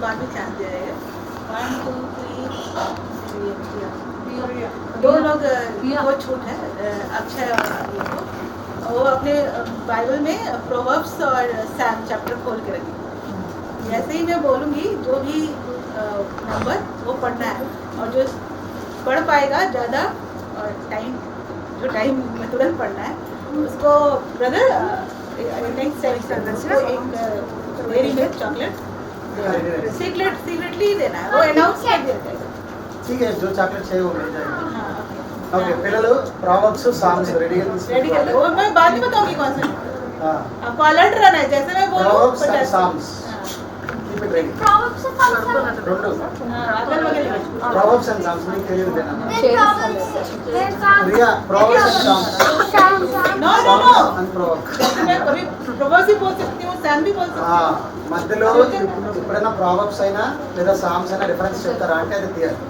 बाद में चांस दे रहे हैं। 1 2 3 दो लोग वो छूट है अक्षय और ये को वो अपने बाइबल में प्रोवर्ब्स और सैम चैप्टर खोल के रखें। जैसे ही मैं बोलूँगी जो भी नंबर वो पढ़ना है और जो पढ़ पाएगा ज़्यादा और टाइम में तुरंत पढ़ना है उसको ब्रदर नेक्स्ट सेमेस्टर एक डेयरी मिल्क चॉकलेट सीक्रेटली देना है वो अनाउंस कर दिया जाएगा। ठीक है जो चॉकलेट चाहिए वो मिल जाएगा। हाँ ओके पिల్లలు ప్రావర్బ్స్ సామ్స్ రెడీ रेडी कर लो वो मैं बाद में बताऊंगी कौन सा हां आपको अलर्ट रहना है जैसे मैं बोलूं proverbs and psalms keep it ready Proverbs and Psalms. రెండు अगल बगल ప్రావర్బ్స్ అండ్ సామ్స్ మీకు తెలియదు దేనా Then Psalms. రియా proverbs and psalms no and proverbs मैं कभी प्रोवर्ब्स भी बोल सकती हूँ सैम भी बोल सकती हूँ। మధ్యలో ఎప్పుడైనా ప్రావర్బ్స్ అయినా లేదా సామ్స్ అయినా రిఫరెన్స్ చెప్తారా అంటే అది తీయాలి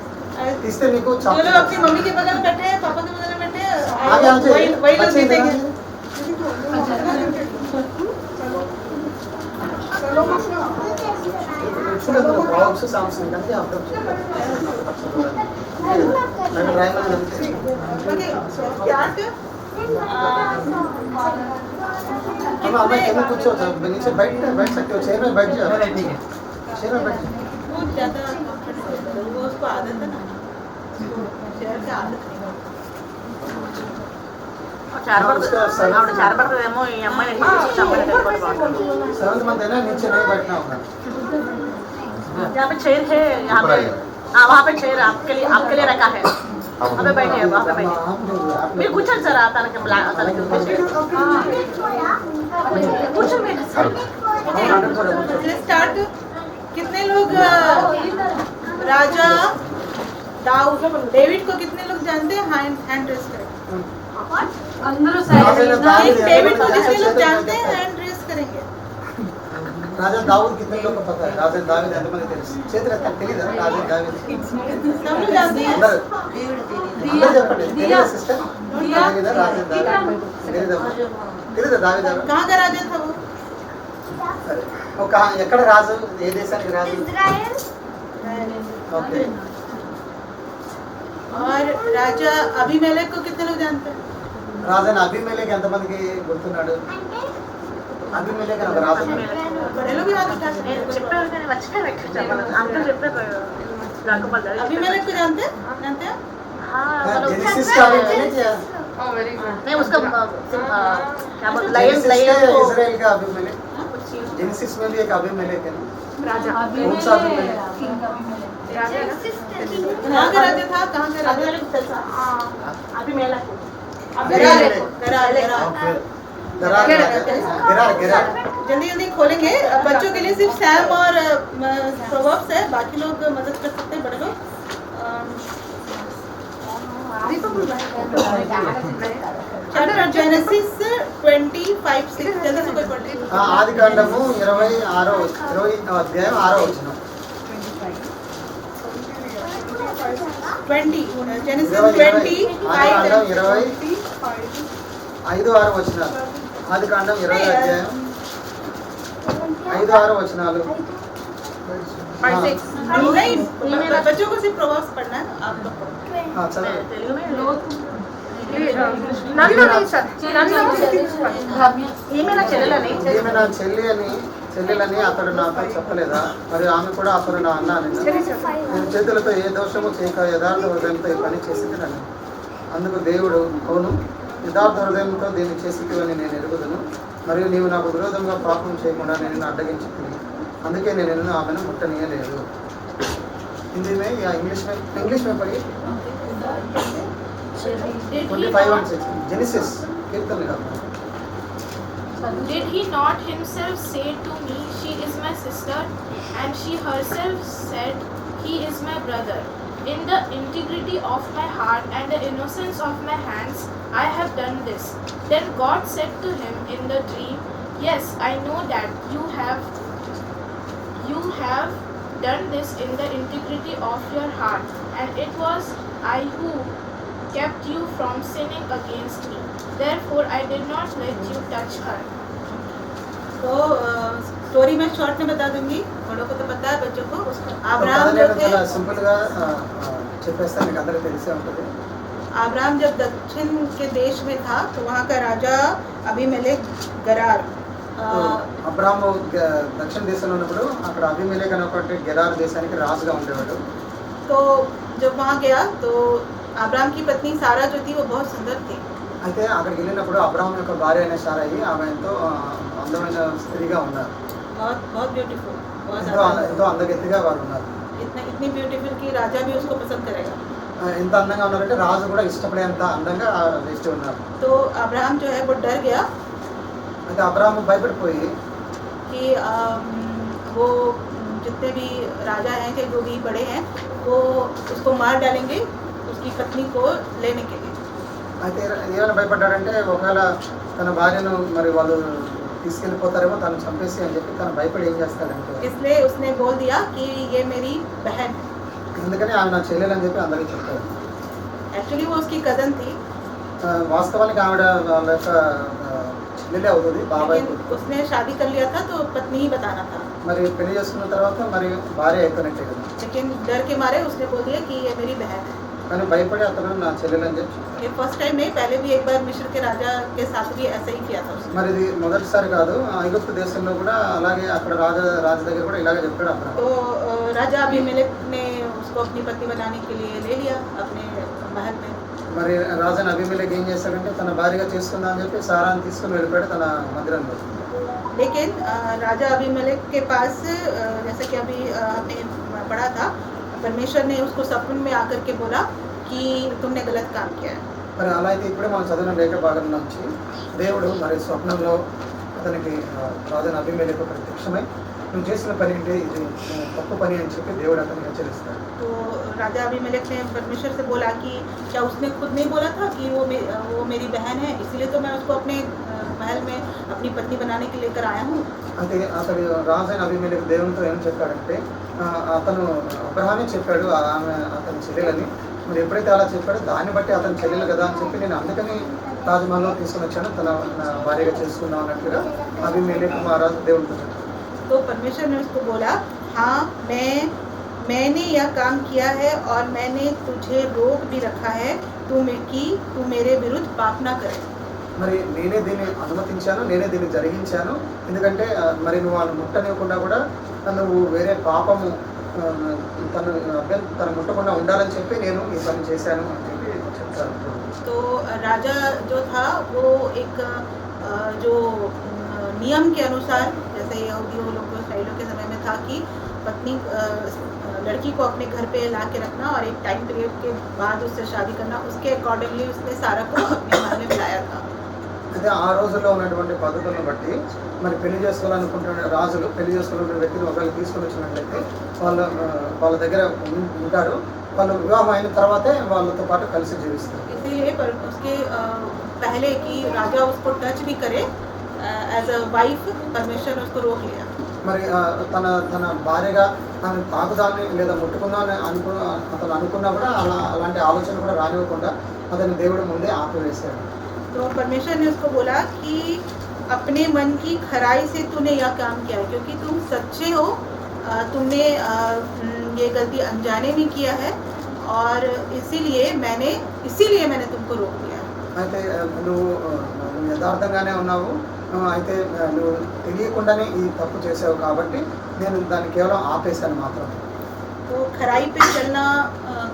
తీస్తే మీకు जो लोग చాక్లెట్ अपनी मम्मी के बगल में बैठे हैं पापा के बगल में बैठे हैं आगे आगे वही लोग बच्चे जीतेंगे। చూడండి ప్రావర్బ్స్ సామ్స్ అంటే అర్థం నేను డ్రైవర్ అంటే ओके स्टार्ट हम हमें केवल कुछ होता है नीचे बैठ सकते हो चेयर में बैठ जाओ चेयर में बैठ जाओ वो ज़्यादा comfortable है, वो उसको आदत है ना शेयर से आदत नहीं చారపడుతుందేమో ఈ అమ్మాయిని सेवंथ मंथ है ना नीचे नहीं बैठना होगा यहाँ पे चेयर है यहाँ पे हाँ वहाँ पे चेयर आपके लिए रखा है वहाँ पे बैठे हैं वहाँ पे बैठे మీరు కూర్చోండి సార్ తనకి కూర్చోండి स्टार्ट कितने लोग राजा दाऊद डेविड को कितने लोग जानते हैं हैंड रेस करें डेविड को जितने लोग जानते हैं हैंड रेस करेंगे राजा दाऊद कितने लोग को पता है राजा दाऊद ఎంతమంది తెలుసు చేతులు ఎత్తండి తెలీదా రాజా దావీద్ सब लोग जानते हैं అందరూ అందరూ చెప్పండి తెలీదా సిస్టర్ తెలీదా రాజా దావీద్ తెలీదా దావీద్ ఎవరు? कहाँ का राजा था वो సరే ఒక ఎక్కడ రాజు ఏ దేశానికి రాజు Israel. ఓకే और राजा अबीमेलेक को कितने लोग जानते हैं రాజైన అభిమేలెక్ ఎంతమందికి గుర్తున్నాడు అభిమేలెక్ అని ఒక రాజు ఉన్నాడు. बड़े लोग भी हाथ उठा सकते हैं చెప్పారు కానీ వచ్చే అంకుల్ చెప్పారు अबीमेलेक को जानते हैं जेनेसिस का अभिमेलेक या नहीं उसका क्या बोलते लायन जेनेसिस लायन का को इजराइल का अभिमेलेक जेनेसिस में भी एक अभिमेलेक है ना कौन सा अभिमेलेक कहाँ का राजा था कहाँ का राजा अभी मेला गरार गरार जल्दी जल्दी खोलेंगे बच्चों के लिए सिर्फ सैम और प्रोवर्ब्स है बाकी लोग मदद कर सकते हैं बड़े लोग चैप्टर जेनेसिस 25:6 जल्दी से कोई पढ़ ले ఆది కాండము 26వ అధ్యాయం 6వ వచనం 20 जेनेसिस 25 5-6 వచనాలు ఆది కాండం 20 అధ్యాయం 5-6 వచనాలు नहीं बच्चों को सिर्फ प्रोवर्ब्स पढ़ना है आप लोग पढ़ो చదవండి తెలుగు में ఈమె నా చెల్లెలని ఈమె నా చెల్లెలని అతడు నాతో చెప్పలేదా మరి ఆమె కూడా అతడు నా అన్న అని నేను చేతులతో ఏ దోషము చేయక యథార్థ హృదయంతో ఈ పని చేసిందని అందుకు దేవుడు అవును యథార్థ హృదయంతో దీన్ని చేసివని నేను ఎరుగుదును మరియు నీవు నాకు విరోధంగా పాపం చేయకుండా నేను అడ్డగించుకుని అందుకే నేను ఆమెను ముట్టనీయలేదు हिंदी में या इंग्लिश में पढ़िए 25:6 जेनेसिस कीर्तन लिखा Did he not himself say to me, she is my sister, and she herself said, he is my brother? In the integrity of my heart and the innocence of my hands, I have done this. Then God said to him in the dream, yes, I know that you have done this in the integrity of your heart, and it was I who kept you from sinning against me. Therefore I did not let you touch her. तो story मैं short में बता दूंगी, बड़ों को तो पता है, बच्चों को। కథ अब्राहम जो నేను थे, చాలా సింపుల్గా చెప్పేస్తాను, మీకు అందరికీ తెలిసే ఉంటుంది. अब्राहम जब दक्षिण के देश में था तो वहाँ का राजा अबीमेलेक गरार అబ్రాము దక్షిణ దేశంలో ఉన్నప్పుడు అక్కడ అబీమెలెకు అనే ఒకటి గెరార్ దేశానికి రాజుగా ఉండేవాడు. तो जब वहाँ गया तो अब्राहम की पत्नी सारा जो थी वो बहुत सुंदर थी। అయితే అక్కడికి వెళ్ళినప్పుడు అబ్రాహం యొక్క భార్య అయిన సారాయి ఆమె ఎంతో అందమైన స్త్రీగా ఉన్నారు. बहुत बहुत ब्यूटीफुल, बहुत ఎంతో ज़्यादा। ఎంతో అందగెత్తిగా వారు ఉన్నారు. इतनी ब्यूटीफुल कि राजा भी उसको पसंद करेगा। ఎంత అందంగా ఉన్నారంటే రాజు కూడా ఇష్టపడేంత అందంగా వేసి ఉన్నారు. तो अब्राहम जो है वो डर गया అయితే అబ్రాహము భయపడిపోయి कि वो जितने भी राजा हैं या जो भी बड़े हैं वो उसको मार डालेंगे उसकी पत्नी को लेने के लिए। అయితే ఏమైనా భయపడ్డాడంటే ఒకవేళ తన భార్యను మరి వాళ్ళు తీసుకెళ్ళిపోతారేమో తను చంపేసి అని చెప్పి తను భయపడి ఏం చేస్తాడంటే इसलिए उसने बोल दिया कि ये मेरी बहन है। ఎందుకని ఆమె నా చెల్లెలు అని చెప్పి అందరికీ చెప్తాడు. एक्चुअली वो उसकी कज़न थी, వాస్తవానికి ఆవిడ వాళ్ళ యొక్క చెల్లెలే అవుతుంది, బాబాయ్. लेकिन उसने शादी कर लिया था तो पत्नी ही बताना था, మరి పెళ్లి చేసుకున్న తర్వాత మరి భార్య అయిపోయినట్టే కదా. लेकिन डर के मारे उसने बोल दिया कि ये मेरी बहन है। కానీ భయపడి అతను నా చెల్లెలు అని చెప్పి. ये फर्स्ट टाइम नहीं, पहले भी एक बार मिस्र के राजा के साथ भी ऐसा ही किया था उसने। మరి ఇది మొదటిసారి కాదు, ఐగుప్తు దేశంలో కూడా అలాగే అక్కడ రాజు దగ్గర కూడా ఇలాగే చెప్పాడు అబ్రాహం. तो राजा अबीमेलेक ने उसको अपनी पत्नी बनाने के लिए ले लिया अपने महल में। మరి రాజైన అబీమెలెకు ఏం చేశాడంటే తన భార్యగా చేసుకుందా అని చెప్పి సారాన్ని తీసుకుని వెళ్ళిపోయాడు తన మందిరంలో. लेकिन राजा अबीमेलेक के पास जैसा कि अभी हमने पढ़ा था, परमेश्वर ने उसको सपन में आकर के बोला कि तुमने गलत काम किया है। మరి అలా అయితే ఇప్పుడే మనం చదివిన లేఖ భాగం నుంచి దేవుడు మరి స్వప్నంలో అతనికి రాజైన అబీమెలెకు ప్రత్యక్షమై నువ్వు చేసిన పని ఏంటి, ఇది తప్పు పని అని చెప్పి దేవుడు అతనికి హెచ్చరిస్తాడు. तो राजा अबीमेलेक ने परमेश्वर से बोला कि क्या उसने खुद नहीं बोला था कि वो मेरी बहन है, इसीलिए तो मैं उसको अपने महल में अपनी पत्नी बनाने के लिए लेकर आया हूँ। అయితే అతడు రాజైన అబీమెలెకు దేవునితో ఏం చెప్పాడంటే అతను అబ్రహామే చెప్పాడు ఆమె అతని చెల్లెలని. మరి ఎప్పుడైతే అలా చెప్పాడో దాన్ని బట్టి అతని చెల్లెలు కదా అని చెప్పి నేను అందుకని రాజమహల్లో తీసుకుని వచ్చాను, తన భార్యగా చేసుకున్నాం అన్నట్టుగా అబీమెలెకు మహారాజు దేవునితో చెప్పాడు. तो परमेश्वर ने उसको बोला, हाँ मैंने यह काम किया है और मैंने तुझे रोक भी रखा है तू मेरे विरुद्ध पाप ना करे। మరి నేనే దీన్ని అనుమతించాను, నేనే దీన్ని జరిగించాను, ఎందుకంటే మరి నువ్వు వాళ్ళు ముట్టనివ్వకుండా కూడా నువ్వు వేరే పాపము తను ముట్టకుండా ఉండాలని చెప్పి నేను ఈ పని చేశాను అని చెప్పి చెప్తాను. तो राजा जो था वो एक जो नियम के अनुसार, जैसे यहूदियों लोग इसराइलियों के समय में था कि पत्नी लड़की को अपने घर पे ला के रखना और एक टाइम पीरियड के बाद उससे शादी करना, उसके अकॉर्डिंगली उसने सारा को अपने महल में बुलाया था। అయితే ఆ రోజుల్లో ఉన్నటువంటి పద్ధతులను బట్టి మరి పెళ్లి చేసుకోవాలనుకుంటున్న రాజులు పెళ్లి చేసుకున్న వ్యక్తిని ఒకవేళ తీసుకొని వచ్చినట్లయితే వాళ్ళ దగ్గర ఉంటారు, వాళ్ళు వివాహం అయిన తర్వాతే వాళ్ళతో పాటు కలిసి జీవిస్తారు. इसीलिए पर उसके पहले कि राजा उसको टच भी करे एज अ वाइफ, परमेश्वर ने उसको रोक लिया। మరి తన భార్యగా తను తాకుదాన్ని లేదా ముట్టుకుందామని అతను అనుకున్నా కూడా అలాంటి ఆలోచన కూడా రానివ్వకుండా అతని దేవుడు ముందే ఆపివేశాడు. तो परमेश्वर ने उसको बोला कि अपने मन की खराई से तूने यह काम किया है, क्योंकि तुम सच्चे हो, तुमने ये गलती अनजाने में किया है और इसीलिए मैंने तुमको रोक दिया। అయితే నువ్వు యథార్థంగానే ఉన్నావు, అయితే నువ్వు తెలియకుండానే ఈ తప్పు చేసావు కాబట్టి నేను దాన్ని కేవలం ఆపేశాను మాత్రమే. तो खराई पे चलना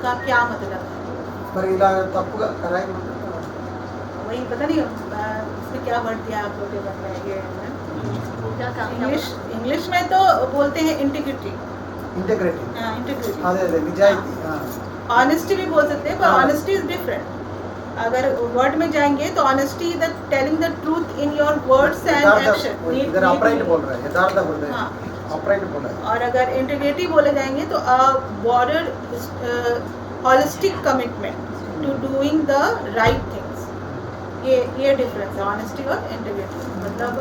का क्या मतलब है? మరి ఇలా తప్పుగా ఖరాయి वही पता नहीं इसमें क्या वर्ड दिया आप लोग के बताएंगे। क्या काम इंग्लिश में तो बोलते हैं इंटीग्रिटी, ఇంటెగ్రిటీ, इंटीग्रिटी, అదే నిజాయితీ. ऑनेस्टी भी बोल सकते हैं, पर हाँ। Honesty is different. अगर वर्ड में जाएंगे तो honesty is the telling the truth in your words and action. इधर अपराइट बोल रहा है, यथार्थ बोल रहे हाँ। हैं, अपराइट बोल रहा है. और अगर इंटीग्रिटी बोले जाएंगे तो a broader holistic commitment to doing the right things. ये डिफरेंस है ऑनेस्टी और इंटीग्रिटी। मतलब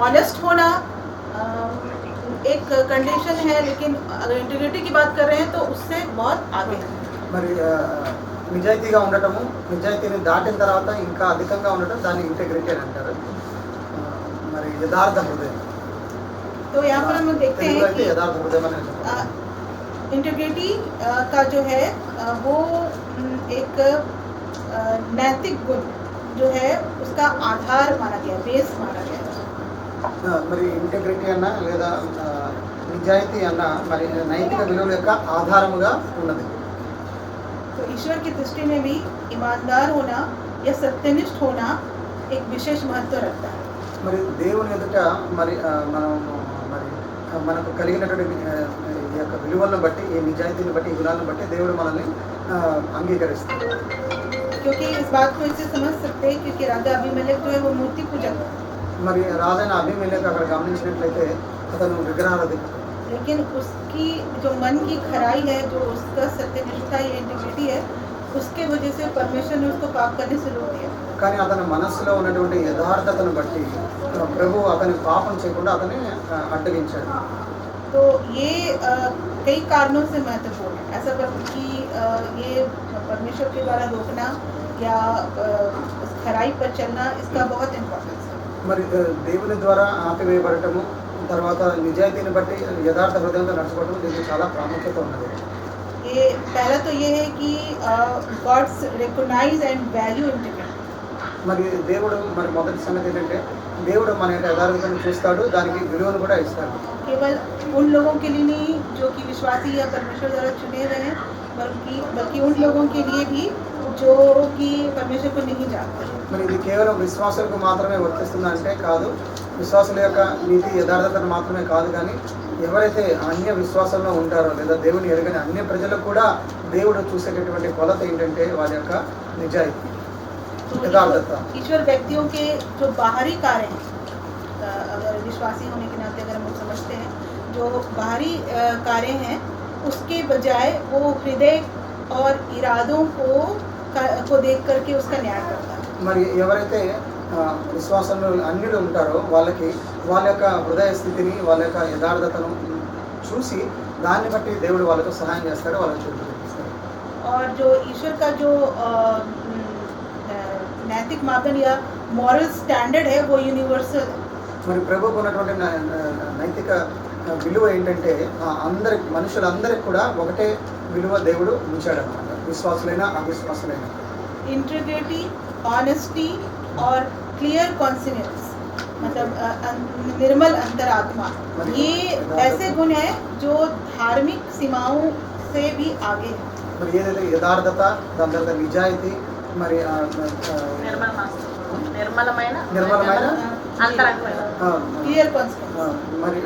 ऑनेस्ट होना एक कंडीशन है, लेकिन अगर इंटीग्रिटी की बात कर रहे हैं तो उससे बहुत आगे है। మరి నిజాయితీగా ఉండటము, నిజాయితీని దాటిన తర్వాత ఇంకా అధికంగా ఉండటం దాన్ని ఇంటెగ్రిటీ అని అంటారు. మరి మరి యథార్థ హృదయం. तो यहाँ पर हम लोग देखते తెలుగులో हैं అయితే कि యథార్థ హృదయం అని చెప్తారు. इंटीग्रिटी का जो है वो एक नैतिक गुण जो है उसका आधार माना गया, बेस माना गया है. మరి ఇంటెగ్రిటీ అన్న లేదా నిజాయితీ అన్న మరి నైతిక విలువల యొక్క ఆధారముగా ఉన్నది. तो ईश्वर की दृष्टि में भी ईमानदार होना या सत्यनिष्ठ होना एक विशेष महत्व रखता है. మరి దేవుని ఎదుట మరి మనం మరి మనకు కలిగినటువంటి ఈ యొక్క విలువలను బట్టి, ఈ నిజాయితీని బట్టి, ఈ గుణాలను బట్టి దేవుడు మనల్ని అంగీకరిస్తాడు. क्योंकि इस बात को इससे समझ सकते हैं क्योंकि राजा अबीमेलेक जो है वो मूर्ति पूजक था. మరి రాజైన అబీమెలెకు అక్కడ గమనించినట్లయితే అతను విగ్రహారాధికుడు. लेकिन उसकी जो मन की खराई है, जो उसका सत्यनिष्ठा या इंटीग्रिटी है, उसके वजह से परमेश्वर ने उसको पाप करने से रोक दिया. కానీ అతని మనస్సులో ఉన్నటువంటి యథార్థతను బట్టి ప్రభు అతని పాపం చేయకుండా అతన్ని అడ్డగించాడు. तो ये कई कारणों से महत्वपूर्ण है. ऐसा कि ये परमेश्वर के द्वारा रोकना या उस खराई पर चलना, इसका बहुत इम्पोर्टेंस है. మరి దేవుని ద్వారా ఆపివేయబడటము, తర్వాత నిజాయితీని బట్టి యథార్థ హృదయంతో నడుచుకోవడం దీనికి చాలా ప్రాముఖ్యత ఉన్నది. ये पहला तो ये है कि God's recognise and value integrity. మరి దేవుడు మరి మొదటి సంగతి ఏంటంటే దేవుడు మన యొక్క యథార్థతను చూస్తాడు, దానికి విలువను కూడా ఇస్తాడు. केवल उन लोगों के लिए नहीं जो कि विश्वासी या परमेश्वर द्वारा चुने हुए हैं, बल्कि उन लोगों के लिए भी जो कि परमेश्वर को नहीं जानते. మరి ఇది కేవలం విశ్వాసులకు మాత్రమే వర్తిస్తుంది అంటే కాదు, విశ్వాసుల యొక్క నీతి యథార్థతను మాత్రమే కాదు, కానీ ఎవరైతే అన్య విశ్వాసంలో ఉంటారో లేదా దేవుని ఎరగని అన్య ప్రజలకు కూడా దేవుడు చూసేటటువంటి కొలత ఏంటంటే వాళ్ళ యొక్క నిజాయితీ, యథార్థత. ईश्वर व्यक्तियों के जो बाहरी कार्य हैं, अगर विश्वासी होने के नाते अगर हम लोग समझते हैं, जो बाहरी कार्य हैं उसके बजाय वो हृदय और इरादों को देख करके उसका न्याय करता है. మరి ఎవరైతే విశ్వాసంలో అన్యులు ఉంటారో వాళ్ళకి వాళ్ళ యొక్క హృదయ స్థితిని, వాళ్ళ యొక్క యథార్థతను చూసి దాన్ని బట్టి దేవుడు వాళ్ళకు సహాయం చేస్తాడు, వాళ్ళకి చూపిస్తాడు. और जो ईश्वर का जो नैतिक मापदंड या मॉरल स्टैंडर्ड है वो यूनिवर्सल है. మరి ప్రభువుకు ఉన్నటువంటి నైతిక విలువ ఏంటంటే అందరికి, మనుషులందరికి కూడా ఒకటే విలువ దేవుడు ఉంచాడు అన్నమాట, విశ్వాసులైనా అవిశ్వాసులైనా. इंटीग्रिटी, ऑनेस्टी और क्लियर कॉन्सियंस, मतलब निर्मल अंतरात्मा, ये ऐसे गुण हैं जो धार्मिक सीमाओं से भी आगे है. మరి ఏదైతే యథార్థత, దాని తర్వాత నిజాయితీ, మరి నిర్మలమైన అంతరంగమైన क्लियर कॉन्सियंस, మరి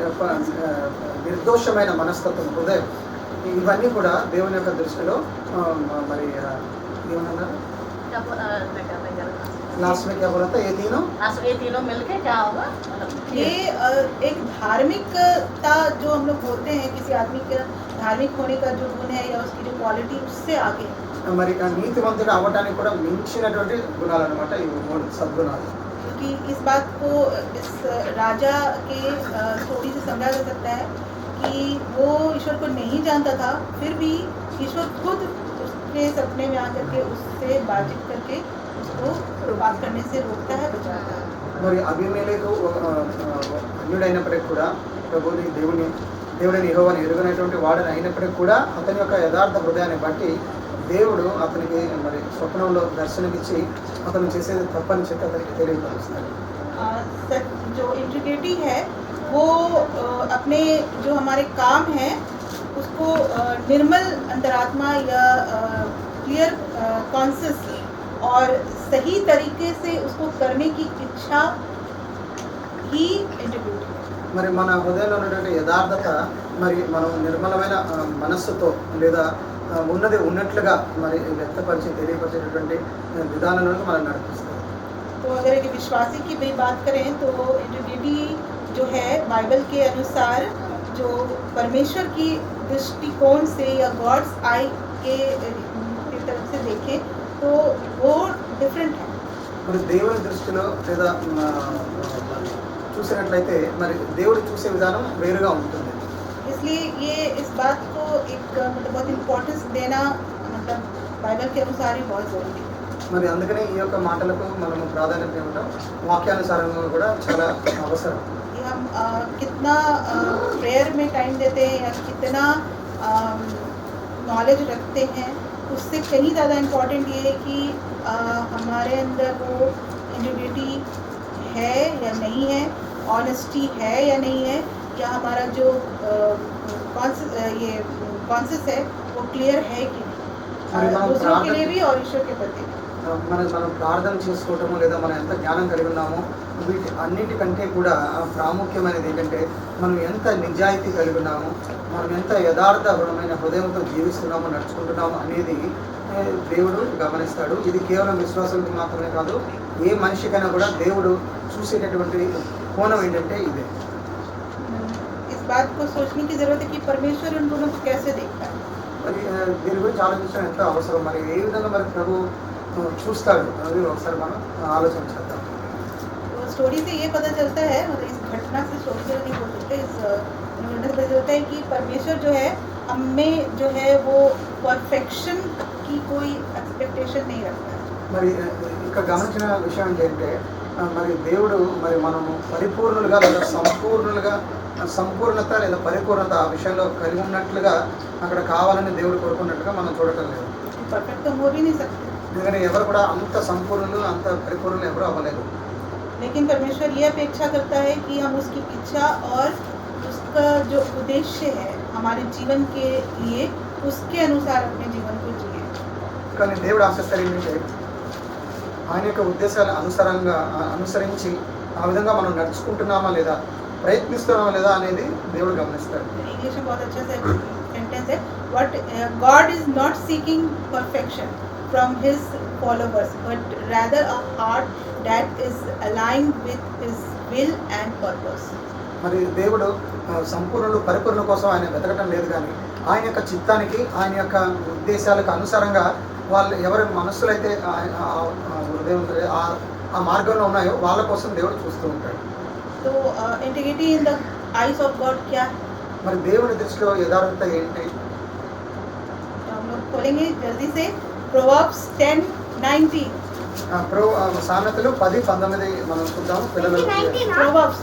నిర్దోషమైన మనస్తత్వం, హృదయం, ఇవన్నీ కూడా దేవుని యొక్క దృష్టిలో మరి ఏమన్నారు लास्ट में क्या बोला था, ये तीनों मिलके क्या होगा. ये एक धार्मिकता जो हम लोग बोलते हैं, किसी आदमी का धार्मिक होने का जो गुण है या उसकी जो क्वालिटी, उससे आगे మరి నీతివంతుడు అవ్వడానికి కూడా మించినటువంటి గుణాలు అన్నమాట ఈ మూడు సద్గుణాలు. क्योंकि इस बात को इस राजा के स्टोरी से समझा जा सकता है कि वो ईश्वर को नहीं जानता था, फिर भी ईश्वर खुद उसके सपने में आकर के उससे बातचीत करके उसको बात करने से रोकता है, बचाता है. మరి అబీమెలెకు అన్యుడైనప్పటికీ కూడా ప్రభుని దేవుడిని యెహోవాని ఎరుగనటువంటి వాడని అయినప్పటికీ కూడా అతని యొక్క యథార్థ హృదయాన్ని బట్టి దేవుడు అతనికి మరి స్వప్నంలో దర్శనమిచ్చి అతను చేసేది తప్పని చెప్పి అతనికి తెలియపరుస్తాడు. जो इंटीग्रिटी है वो अपने जो हमारे काम है उसको निर्मल अंतरात्मा या क्लियर कॉन्शियस और सही तरीके से उसको करने की इच्छा ही इंटीग्रिटी. మరి మన హృదయంలో ఉన్నటువంటి యథార్థత మరి మనం నిర్మలమైన మనస్సుతో లేదా ఉన్నది ఉన్నట్లుగా మరి వ్యక్తపరిచి తెలియపరిచేటటువంటి విధానంలో మనం నడిపిస్తాం. तो अगर एक विश्वासी की भी बात करें तो इंटीग्रिटी जो है बाइबल के अनुसार जो परमेश्वर की दृष्टिकोण से या गॉड्स आई के तरफ से देखें तो वो डिफरेंट है. మరి దేవుని దృష్టిలో లేదా చూసినట్లయితే మరి దేవుడు చూసే విధానం వేరుగా ఉంటుంది. इसलिए ये इस बात को एक मतलब बहुत इम्पोर्टेंस देना मतलब बाइबल के अनुसार ही बहुत ज़रूरी है. మరి అందుకనే ఈ యొక్క మాటలకు మనము ప్రాధాన్యత ఇవ్వడం వాక్యానుసారంగా కూడా చాలా అవసరం. कि हम कितना प्रेयर में टाइम देते हैं या कितना नॉलेज रखते हैं, उससे कहीं ज़्यादा इम्पोर्टेंट ये है कि हमारे अंदर वो इंटीग्रिटी है या नहीं है, ऑनेस्टी है या नहीं है, या हमारा जो कॉन्शियस है वो क्लियर है कि మరి नहीं, మనం दूसरों के ప్రార్థన लिए भी और ईश्वर के प्रति भी. మనం ప్రార్థన చేసుకోవటము లేదా మనం ఎంత జ్ఞానం కలిగి ఉన్నామో వీటి అన్నిటికంటే కూడా ప్రాముఖ్యమైనది ఏంటంటే మనం ఎంత నిజాయితీ కలిగి ఉన్నాము, మనం ఎంత యథార్థపరమైన హృదయంతో జీవిస్తున్నామో నడుచుకుంటున్నాము అనేది దేవుడు గమనిస్తాడు. ఇది కేవలం విశ్వాసాలకు మాత్రమే కాదు, ఏ మనిషికైనా కూడా దేవుడు చూసేటటువంటి కోణం ఏంటంటే ఇదే. इस बात को सोचने की ज़रूरत है कि परमेश्वर उन दोनों को कैसे देखता है. మరి దీని గురించి ఆలోచించడం ఎంతో అవసరం. మరి ఏ విధంగా మరి ప్రభు చూస్తాడు అది ఒకసారి మనం ఆలోచన చేద్దాం. तो स्टोरी से ये पता चलता है, मतलब इस घटना से स्टोरी से नहीं बोल सकते, इस घटना से पता चलता है कि परमेश्वर जो है हमें जो है वो परफेक्शन की कोई एक्सपेक्टेशन नहीं रखता है. మరి ఇక్కడ గమనించిన విషయం ఏంటంటే మరి దేవుడు మరి మనము పరిపూర్ణులుగా లేదా సంపూర్ణత లేదా పరిపూర్ణత ఆ విషయంలో కలిగి ఉన్నట్లుగా అక్కడ కావాలని దేవుడు కోరుకున్నట్టుగా మనం చూడటం లేదు. परफेक्ट तो हो भी नहीं सकते, ఎందుకంటే ఎవరు కూడా అంత సంపూర్ణులు అంత పరిపూర్ణులు ఎవరు అవ్వలేదు. लेकिन परमेश्वर ये अपेक्षा करता है कि हम उसकी इच्छा और उसका जो उद्देश्य है हमारे जीवन के लिए उसके अनुसार अपने जीवन को जिए. కానీ దేవుడు ఆశిస్తారు ఏంటంటే ఆయన యొక్క ఉద్దేశాలు అనుసరించి ఆ విధంగా మనం నడుచుకుంటున్నామా లేదా, ప్రయత్నిస్తున్నామా లేదా అనేది దేవుడు గమనిస్తాడు. इंग्लिश में बहुत अच्छा से सेंटेंस है, but God is not seeking perfection from his followers but rather a heart that is aligned with his will and purpose. మరి దేవుడు సంపూర్ణులు పరిపూర్ణ కోసం ఆయన వెతకటం లేదు, కానీ ఆయన యొక్క చిత్తానికి ఆయన యొక్క ఉద్దేశాలకు అనుసారంగా వాళ్ళు ఎవరి మనస్సులైతే హృదయం ఆ మార్గంలో ఉన్నాయో వాళ్ళ కోసం దేవుడు చూస్తూ ఉంటాడు. तो integrity in the eyes of God क्या है? మరి దేవుని దృష్టిలో యథార్థత ఏంటి? तो हम लोग खोलेंगे जल्दी से प्रोवर्ब्स 10:19. సామెతలు 10:19 మనం చూద్దాము పిల్లలు. Proverbs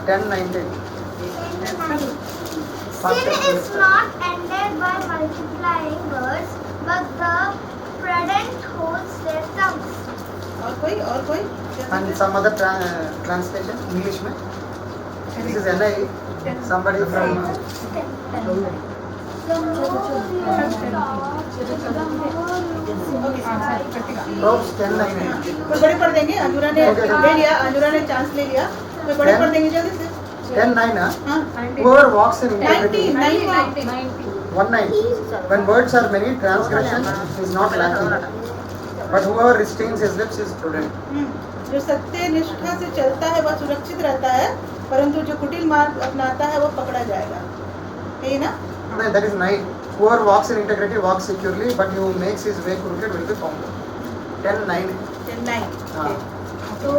10:19 Sin is not ended by multiplying words, but the prudent holds their tongues. और कोई and some other translation English में. This is NIV. Somebody from Proverbs 10:9. कोई बड़े पढ़ देंगे. अंजुरा ने ले लिया, अंजुरा ने चांस ले लिया, कोई बड़े पढ़ देंगे जल्दी से. 10:9. हाँ, Whoever walks in integrity. 19. 1:9. When words are many, transgression is not lacking. But whoever restrains his lips is prudent. जो सत्य निष्ठा से चलता है वह सुरक्षित रहता है, परंतु जो कुटिल मार्ग अपनाता है वह पकड़ा जाएगा. है ना? No, that is 9. Whoever walks in integrity walks securely, but who makes his way crooked will be found. 10:9. 10:9. हाँ. तो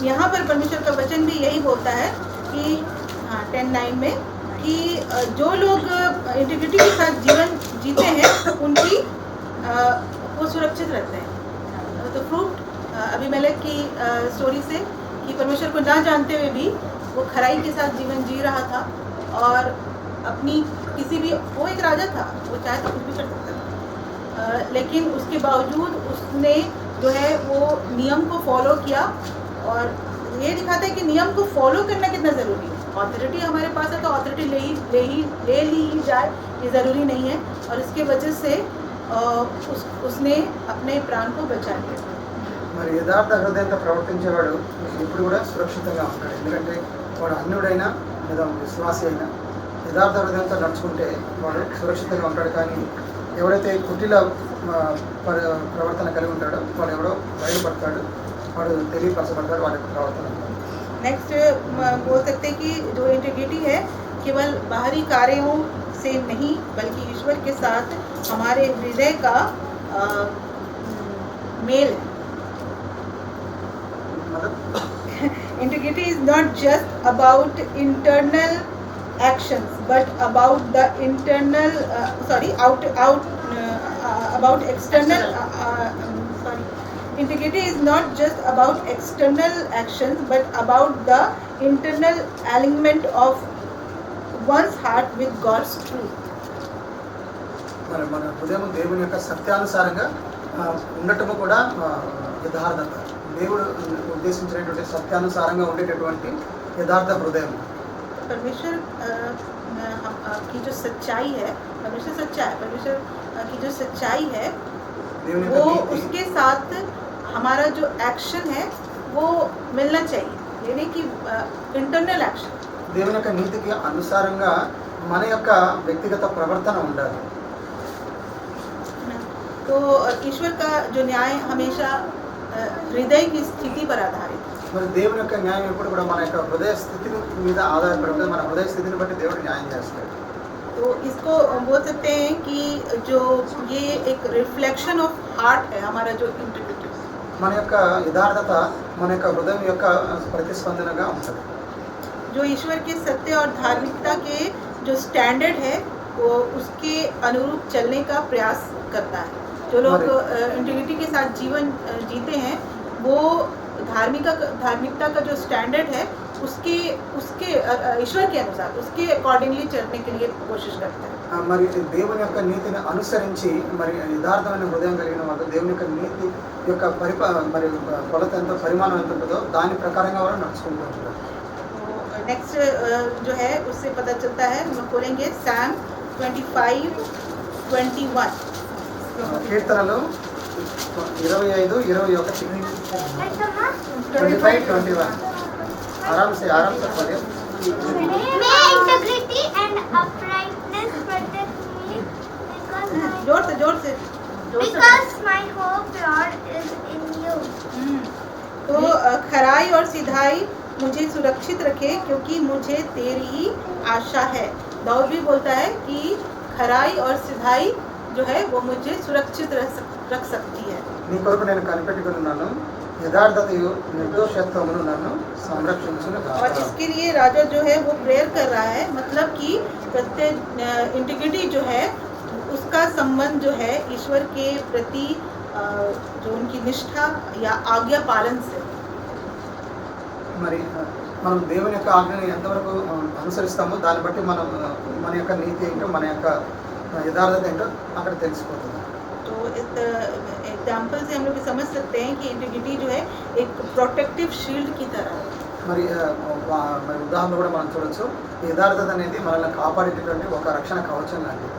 यहाँ पर परमेश्वर का वचन भी यही बोलता है कि 10:9 में कि जो लोग इंटीग्रिटी के साथ जीवन जीते हैं उनकी वो सुरक्षित रहते हैं. तो फ्रूट अबीमेलेक की स्टोरी से कि परमेश्वर को ना जानते हुए भी वो खराई के साथ जीवन जी रहा था और अपनी किसी भी, वो एक राजा था, वो चाहे तो कुछ भी कर सकता था, लेकिन उसके बावजूद उसने जो है वो नियम को फॉलो किया. और ये दिखाता है कि नियम को फॉलो करना कितना ज़रूरी है. ऑथोरिटी हमारे पास है तो ऑथोरिटी ले ली जाए ये ज़रूरी नहीं है. और इसके वजह से उसने अपने प्राण को बचा लिया. మరి యథార్థ హృదయంతో ప్రవర్తించేవాడు ఇప్పుడు కూడా సురక్షితంగా ఉంటాడు. ఎందుకంటే వాడు అన్యుడైనా లేదా విశ్వాసి అయినా యథార్థ హృదయంతో నడుచుకుంటే వాడు సురక్షితంగా ఉంటాడు. కానీ ఎవడైతే కుటిల ప్రవర్తన కలిగి ఉంటాడో వాడు ఎవడో బయటపడతాడు, వాడు తెలియపరచబడతాడు వాడి ప్రవర్తన. नेक्स्ट बोल सकते हैं कि जो इंटीग्रिटी है केवल बाहरी कार्यों से नहीं बल्कि ईश्वर के साथ हमारे हृदय का मेल है. Integrity is not just about internal actions but about the internal about external integrity is not just about external actions but about the internal alignment of one's heart with God's truth. మరి మన హృదయం దేవుని యొక్క సత్యానుసారంగా ఉండటము కూడా యథార్థత, దేవుడు ఉద్దేశించినటువంటి సత్యానుసారంగా ఉండేటటువంటి యథార్థ హృదయం. परमेश्वर की जो सच्चाई है, परमेश्वर सच्चा है, परमेश्वर की जो सच्चाई है దేవుని वो యొక్క నీతి, उसके साथ हमारा जो एक्शन है वो मिलना चाहिए, यानी कि इंटरनल एक्शन. దేవుని యొక్క నీతికి అనుసారంగా మన యొక్క వ్యక్తిగత ప్రవర్తన ఉండాలి. तो ईश्वर का जो न्याय हमेशा हृदय की स्थिति पर आधारित है. మరి దేవుని యొక్క న్యాయం ఎప్పుడు కూడా మన యొక్క హృదయ స్థితిని మీద ఆధారపడి ఉంటుంది. మన హృదయ స్థితిని బట్టి దేవుడు న్యాయం చేస్తాడు. तो इसको बोल सकते हैं कि जो ये एक रिफ्लेक्शन ऑफ हार्ट है, हमारा जो इंटीग्रिटी. మన యొక్క యథార్థత మన యొక్క హృదయం యొక్క ప్రతిస్పందనగా ఉంటుంది. जो ईश्वर के सत्य और धार्मिकता के जो स्टैंडर्ड है वो उसके अनुरूप चलने का प्रयास करता है. जो लोग इंटीग्रिटी के साथ जीवन जीते हैं वो धार्मिकता का जो स्टैंडर्ड है उसके उसके ईश्वर के अनुसार उसके अकॉर्डिंगली चलने के लिए कोशिश करते हैं. మరి దేవుని యొక్క నీతిని అనుసరించి మరి యథార్థమైన హృదయం కలిగిన వాళ్ళు దేవుని యొక్క నీతి యొక్క మరి కొలత ఎంత పరిమాణం ఎంత ఉంటుందో దాని ప్రకారంగా వాళ్ళు నడుచుకుంటూ ఉంటారు. नेक्स्ट जो है उससे पता चलता है, हम लोग खोलेंगे सैम 25:21. కీర్తనలు 25:21 25:21 ఆరామ్సే పడే. May integrity and uprightness protect me जोर से because my hope, Lord, is in you. तो खराई और सिधाई मुझे सुरक्षित रखे क्योंकि मुझे तेरी ही आशा है. दाऊद भी बोलता है कि खराई और सिधाई जो है वो मुझे सुरक्षित रख सकती है. నీ కొరకు నేను కనిపెట్టుకుని ఉన్నాను, యథార్థతయు నిర్దోషత్వమును నన్ను సంరక్షించును. और इसके लिए राजा जो है वो प्रेयर कर रहा है, मतलब कि प्रत्येक इंटीग्रिटी जो है उसका संबंध जो है ईश्वर के प्रति जो उनकी निष्ठा या आज्ञा पालन से. మరి మనం దేవుని యొక్క ఆజ్ఞని ఎంతవరకు అనుసరిస్తామో దాన్ని బట్టి మనం మన యొక్క నీతి ఏంటో మన యొక్క యథార్థత ఏంటో అక్కడ తెలిసిపోతుంది. तो इस एग्जाम्पल से हम लोग समझ सकते हैं कि इंटीग्रिटी जो है एक प्रोटेक्टिव शील्ड की तरह है. మరి మరి ఉదాహరణ కూడా మనం చూడొచ్చు. ఈ యథార్థత అనేది మనల్ని కాపాడేటటువంటి ఒక రక్షణ కవచం లాంటిది.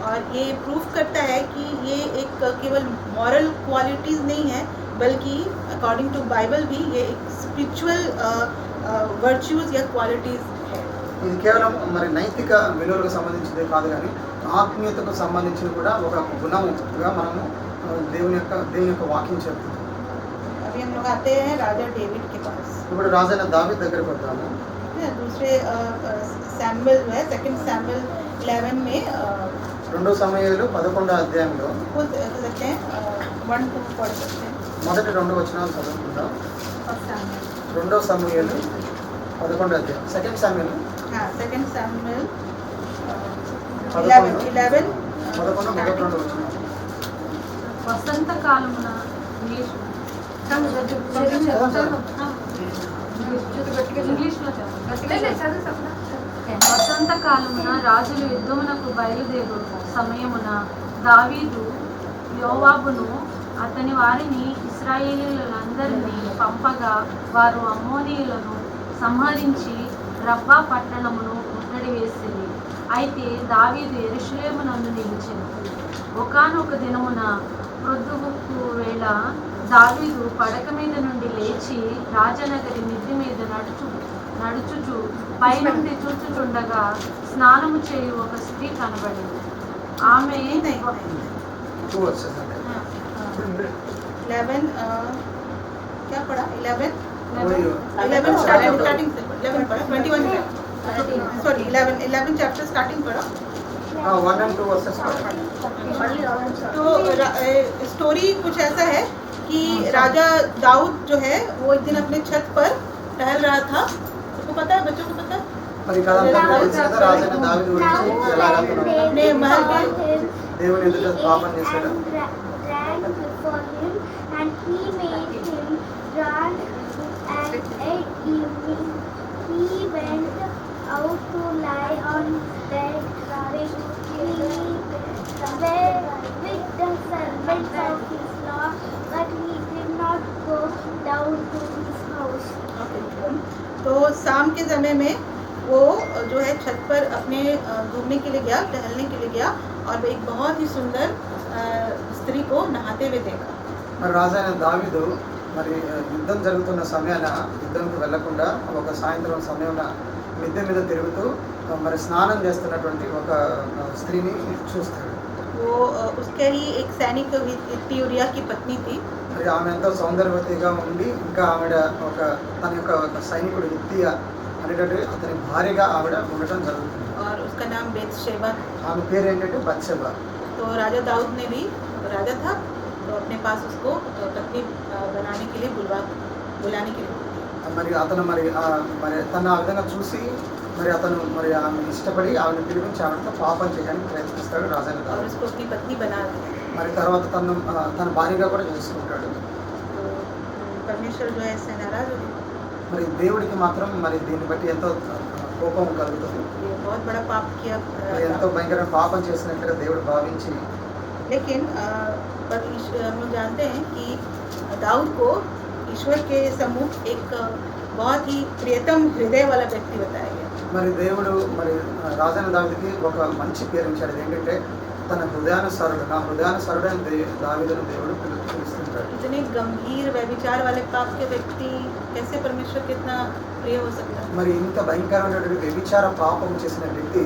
और ये प्रूफ करता है कि ये एक केवल मॉरल क्वालिटीज़ नहीं है बल्कि अकॉर्डिंग टू बाइबल भी ये एक स्पिरिचुअल वर्च्यूज़ या क्वालिटीज़ है. ఇది కేవలం మరి నైతిక విలువలకు సంబంధించిందే కాదు కానీ ఆత్మీయతకు సంబంధించిన కూడా ఒక గుణముగా మనము దేవుని యొక్క వాక్యం చెప్తుంది. अभी हम लोग आते हैं राजा डेविड के पास. ఇప్పుడు రాజైన దావీదు దగ్గరికి వద్దాము. दूसरे सैमुएल जो है 2 सैमुएल 11 में 2 సమూయేలు 11వ అధ్యాయంలో बोल सकते हैं 1-2 पढ़ सकते हैं. మొదటి 2 వచనాలు చదువుకుందాం. और सैमुएल 2 సమూయేలు 11వ అధ్యాయం. 2 సమూయేలు हाँ 2 सैमुएल 11 11 మొదటి 2 వచనాలు. వసంత కాలమున వసంత కాలమున రాజులు యుద్ధమునకు బయలుదేరు సమయమున దావీదు యోవాబును అతని వారిని ఇశ్రాయేలీయులందరినీ పంపగా వారు అమ్మోనీయులను సంహరించి రబ్బా పట్టణమును ముట్టడి వేసింది. అయితే దావీదు యెరూషలేమునందు నిలిచెను. ఒకానొక దినమున ప్రొద్దుగుంకు వేళ దావీదు పడక మీద నుండి లేచి రాజనగరి మిద్ది మీద నడుచుచు పైనుండి చూచుచుండగా స్నానము చేయు ఒక స్త్రీ కనబడింది. ఆమె 2 వచ్చేసరికి 11 क्या पढ़ा 11 11 स्टार्टिंग से 11 पढ़ा 21 सॉरी 11 चैप्टर स्टार्टिंग पढ़ा. 1 and 2 వర్సెస్ तो स्टोरी कुछ ऐसा है कि राजा दाऊद जो है वो एक दिन अपने छत पर टहल रहा था. आपको पता है, बच्चों को पता है? మరి కథంతా తెలుసు కదా. రాజైన దావీదు గురించి ఎలాగా अपने महल में దేవుని ఎదుట పాపం చేశాడు. And ran before him, and He made him drunk, and at evening he went out to lie on bed with the servants of his Lord, but he did not go down to his house. तो शाम के समय में वो जो है छत पर अपने घूमने के लिए गया, टहलने के लिए गया, और एक बहुत ही सुंदर स्त्री को नहाते हुए देखा. మరి రాజైన దావీదు మరి యుద్ధం జరుగుతున్న సమయాన యుద్ధంకి వెళ్లకుండా ఒక సాయంత్రం సమయంలో మిద్దె మీద తిరుగుతూ మరి స్నానం చేస్తున్నటువంటి ఒక స్త్రీని చూస్తాడు. वो उसके ही एक सैनिक थी, उरिया की पत्नी थी. మరి ఆమె ఎంతో సౌందర్యవతిగా ఉండి ఇంకా ఆవిడ ఒక తన యొక్క ఒక సైనికుడు హిత్తీయ అనేటటువంటి అతని భార్యగా ఆవిడ ఉండటం జరుగుతుంది. और उसका नाम बेतशेबा. ఆమె పేరు ఏంటంటే బత్షెబా. तो राजा दाऊद ने भी, राजा था, तो अपने पास उसको पत्नी बनाने के लिए बुलाने के लिए. మరి అతను మరి తను ఆ విధంగా చూసి మరి అతను మరి ఆమె ఇష్టపడి ఆమెను పిలిపించి ఆమెతో పాపం చేయడానికి ప్రయత్నిస్తాడు రాజైన और దావీదు. उसको अपनी पत्नी बना दिया. మరి తర్వాత తన భార్యగా కూడా చేసుకుంటాడు. तो परमेश्वर जो है इससे नाराज हो गया. మరి దేవుడికి మాత్రం మరి దీన్ని బట్టి ఎంతో కోపం కలుగుతుంది. ये बहुत बड़ा पाप किया. మరి ఎంతో భయంకరమైన పాపం చేసినట్టుగా దేవుడు భావించి, लेकिन पर हम लोग जानते हैं कि दाऊद को ईश्वर के सम्मुख एक बहुत ही प्रियतम हृदय वाला व्यक्ति बताया गया. మరి దేవుడు మరి రాజైన దావీదుకి ఒక మంచి పేరు ఇచ్చాడు. ఏంటంటే తన హృదయానుసారుడు, నా హృదయానుసారుడైన దావీదును దేవుడు పిలుస్తుంటాడు. इतने गंभीर व्यभिचार वाले पाप के व्यक्ति कैसे परमेश्वर कितना प्रिय हो सकता है. మరి ఇంత భయంకరమైనటువంటి వ్యభిచార పాపం చేసిన వ్యక్తి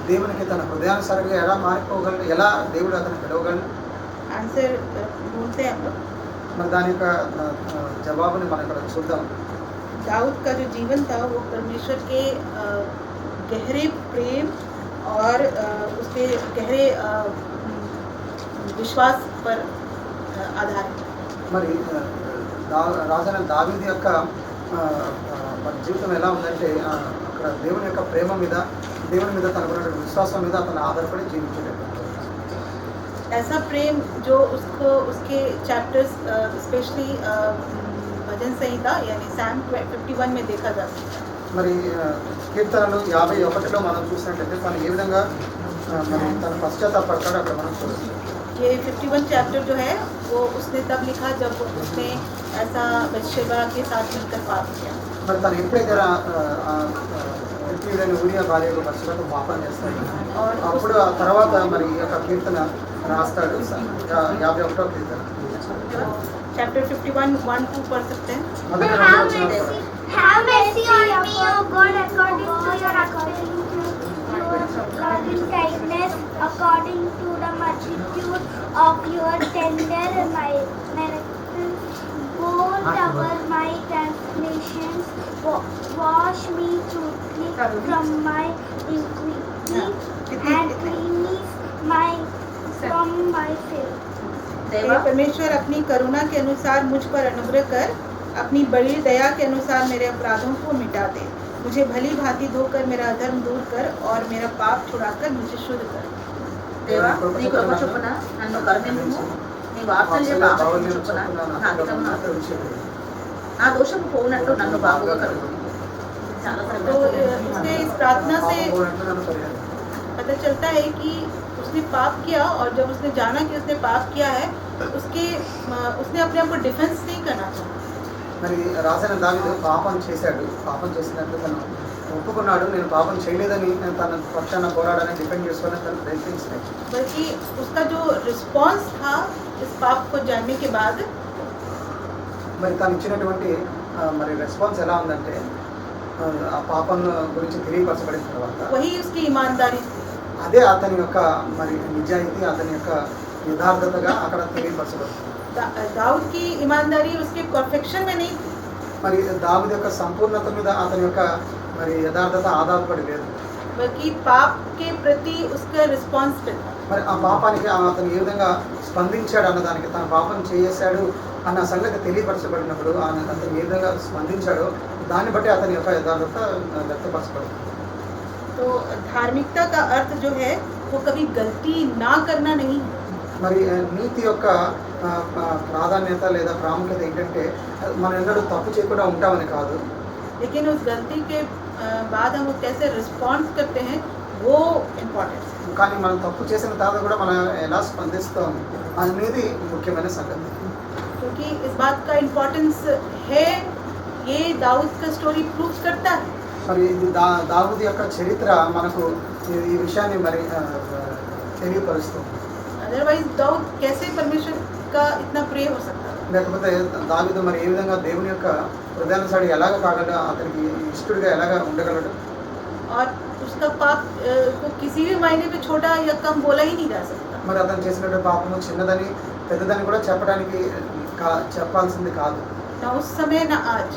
దేవునికి తన హృదయానుసారంగా ఎలా మారిపోగలడు, ఎలా దేవుడు అతను పిలవగలడు? आंसर ढूंढते हैं हम लोग. మరి దాని యొక్క జవాబుని మనం ఇక్కడ చూద్దాం. दाऊद का जो जीवन था वो परमेश्वर के गहरे प्रेम और उसके गहरे विश्वास पर आधारित. మరి రాజైన దావీదు యొక్క మరి జీవితం ఎలా ఉందంటే అక్కడ దేవుని యొక్క ప్రేమ మీద, దేవుని మీద తనకున్నటువంటి విశ్వాసం మీద అతను ఆధారపడి జీవించేటటువంటి ऐसा प्रेम जो उसको उसके चैप्टर्स स्पेशली भजन संहिता यानी सैम 51 में देखा जा सकता है. మరి కీర్తనలు 51లో మనం చూసినట్లయితే తను ఏ విధంగా మరి తన పశ్చాత్తాపడతాడో అక్కడ మనం చూడవచ్చు. ये 51 चैप्टर जो है वो उसने तब लिखा जब उसने ऐसा बत्शेबा के साथ मिलकर पाप किया. మరి तను ఎప్పుడైతే హిత్తీయుడైన ఊరియా భార్యకు బత్షెబాతో పాపం చేస్తాడు, అప్పుడు ఆ తర్వాత మరి ఈ యొక్క కీర్తన రాస్తాడు. 51వ కీర్తన चैप्टर 51 1-2 पढ़ सकते हैं. మొదటి Have రెండు వచనాలు. mercy, have mercy on me, O God, according to your loving kindness, according to the multitude of your tender mercies. Blot out my transgressions, wash me thoroughly from my iniquity, and cleanse from my filth. हे परमेश्वर अपनी करुणा के अनुसार मुझ पर अनुग्रह कर, अपनी बड़ी दया के अनुसार मेरे अपराधों को मिटा दे. मुझे भली भांति धोकर मेरा अधर्म दूर कर और मेरा पाप छुड़ाकर मुझे शुद्ध कर. దేవా నీ కృప చొప్పున నన్ను కరుణించుము, నీ వాత్సల్య భావము చొప్పున నా అతిక్రమమును క్షమించుము, నా దోషము పోవునట్లు నన్ను బాగుగా కడుగు. చాలా तो उसने इस प्रार्थना से బాగోనట్లు నన్ను పరిహరించు. पता चलता है कि उसने पाप किया, और जब उसने जाना कि उसने पाप किया है, उसने अपने आप को डिफेंस नहीं करना चाहा. మరి రాజైన దావీదు పాపం చేశాడు. పాపం చేసినట్లు తను ఒప్పుకున్నాడు. నేను పాపం చేయలేదని తన పక్షాన పోరాడాలని డిపెండ్ చేసుకొని తను ప్రయత్నించాడు. बल्कि उसका जो रिस्पॉन्स था इस पाप को जानने के बाद, మరి తను ఇచ్చినటువంటి మరి రెస్పాన్స్ ఎలా ఉందంటే ఆ పాపం గురించి తెలియపరచబడిన తర్వాత वही उसकी ईमानदारी थी. అదే అతని యొక్క మరి నిజాయితీ, అతని యొక్క యథార్థతగా అక్కడ తెలియపరచబడుతుంది. दाऊद की ईमानदारी उसके परफेक्शन में नहीं थी, మరి దావీదు యొక్క సంపూర్ణత మీద అతని యొక్క మరి యథార్థత ఆధారపడి లేదు, बल्कि पाप के प्रति उसका रिस्पॉन्स पे था. మరి ఆ పాపానికి అతను ఏ విధంగా స్పందించాడు అన్నదానికి, తన పాపం చేశాడు అన్న సంగతి తెలియపరచబడినప్పుడు అతను ఏ విధంగా స్పందించాడో దాన్ని బట్టి అతని యొక్క యథార్థత వ్యక్తపరచబడుతుంది. तो धार्मिकता का अर्थ जो है वो कभी गलती ना करना नहीं है. మరి నీతి యొక్క ప్రాధాన్యత లేదా ప్రాముఖ్యత ఏంటంటే మనం ఎన్నడూ తప్పు చేయకుండా ఉంటామని కాదు, लेकिन उस गलती के बाद हम कैसे रिस्पॉन्स करते हैं वो इम्पोर्टेंट है। కానీ మనం తప్పు చేసిన తర్వాత కూడా మనం ఎలా స్పందిస్తాం అనేది ముఖ్యమైన సంగతి. क्योंकि इस बात का इम्पोर्टेंस है, ये दाऊद का स्टोरी प्रूव करता है। మరి ఇది దావీదు యొక్క చరిత్ర మనకు ఈ విషయాన్ని మరి తెలియపరుస్తుంది. अदरवाइज दाऊद कैसे परमेश्वर का इतना प्रिय हो सकता है? లేకపోతే దావీదు మరి ఏ విధంగా దేవుని యొక్క హృదయానుసారి ఎలాగ కాగలడు, అతనికి ఇష్టడుగా ఎలాగ ఉండగలడు? और उसका पाप को किसी भी मायने में छोटा या कम बोला ही नहीं जा सकता। మరి అతను చేసినటువంటి పాపము చిన్నదని పెద్దదని కూడా చెప్పడానికి చెప్పాల్సింది కాదు, ना उस समय ना आज।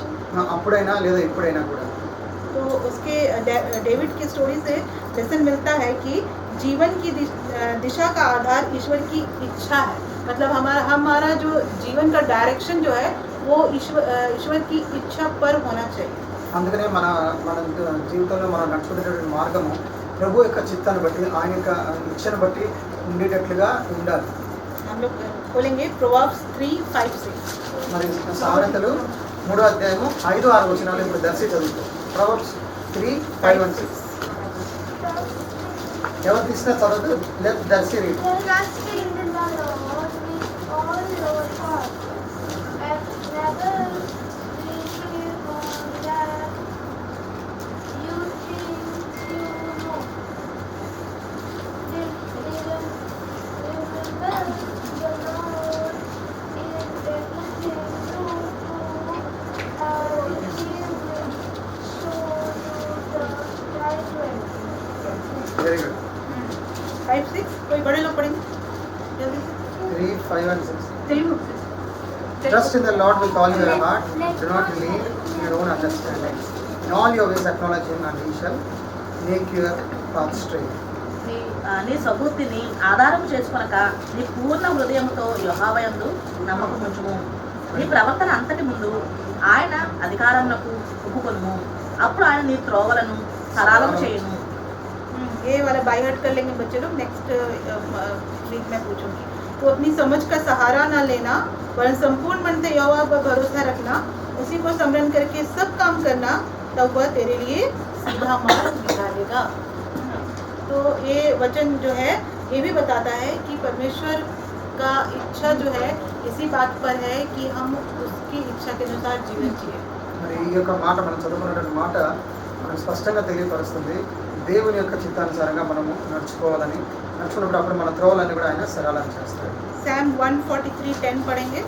అప్పుడైనా లేదా ఇప్పుడైనా కూడా. तो उसके डेविड की स्टोरी से लेसन मिलता है कि जीवन की दिशा का आधार ईश्वर की इच्छा है। मतलब हमारा जो जीवन का डायरेक्शन जो है वो ईश्वर की इच्छा पर होना चाहिए। అందుకనే మన జీవితంలో మనం నడుచుకునేటువంటి మార్గము ప్రభు యొక్క చిత్తాన్ని బట్టి ఆయన యొక్క ఇచ్చను బట్టి ఉండేటట్లుగా ఉండాలి. हम लोग खोलेंगे प्रोवर्ब्स 3:5-6। మరి సామెతలు 3వ అధ్యాయము 5-6 వచనాలు ఇప్పుడు దర్శి చదువుతాం. ప్రొవర్బ్స్ 3:5-6 ఎవరు తీసినా చదవదు, let Darshi read. Trust in the Lord with all your heart, and never lean on that you think you know. Remember the Lord in everything you do, and He will show you the right way. Very good. 5-6 कोई बड़े लोग पढ़ेंगे जल्दी से। 3, 5 and 6. Telugu Trust in the Lord with all your heart, do not lean in your own understanding. In all your ways acknowledge Him, and He shall make your path straight. నీ సబుద్ధిని ఆధారం చేసుకొనక నీ పూర్ణ హృదయంతో యెహోవాయందు నమ్మకం ఉంచుము. నీ ప్రవర్తన అంతటి ముందు ఆయన అధికారమునకు ఒప్పుకొనుము. అప్పుడు ఆయన నీ త్రోవలను సరళం చేయును. ये वाला बाय हार्ट कर लेंगे बच्चे लोग। नेक्स्ट वीक मैं पूछूंगी। तो अपनी समझ का सहारा ना लेना, वरन संपूर्ण मन से यहोवा पर भरोसा रखना, उसी को स्मरण करके सब काम करना, तब वह तेरे लिए सीधा मार्ग निकालेगा। तो ये वचन जो है ये भी बताता है कि परमेश्वर का इच्छा जो है इसी बात पर है कि हम उसकी इच्छा के अनुसार जीवन जिए। మరి ఈ యొక్క మాట మనం చదువుకున్నటువంటి మాట మనకు స్పష్టంగా తెలియపరుస్తుంది. దేవుని యొక్క చిత్తానుసారంగా మనము నడుచుకోవాలని, నడుచుకున్నప్పుడు అప్పుడు మన త్రోవలన్నీ కూడా ఆయన సరళం చేస్తాడు. Psalm 143:10 पढ़ेंगे।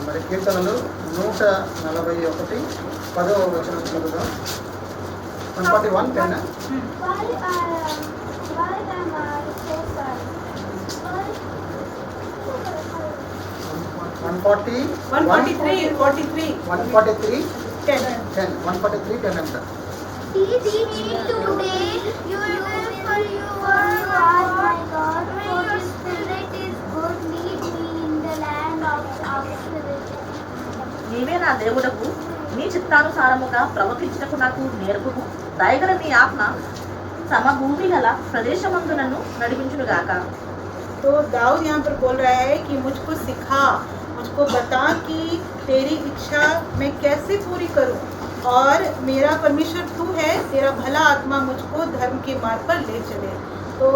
మరి కీర్తనలు 141 10వ వచనం చదువుదాం. 141:10. Why am I so sad? 143:10 అంట. Teach me today your will for you are my God. For your spirit is good. Lead me in the land of obscurity. నీవే నా దేవుడకు, నీ చిత్తానుసారముగా ప్రవర్తించుటకు నాకు నేర్పుము. దయగల నీ ఆత్మ సమభూమి గల ప్రదేశమందు నన్ను నడిపించునుగాక. तो दाऊद यहाँ पर बोल रहा है कि मुझको सिखा, मुझको बता कि तेरी इच्छा मैं कैसे पूरी करूं, और मेरा परमेश्वर तू है, तेरा भला आत्मा मुझको धर्म के मार्ग पर ले चले। तो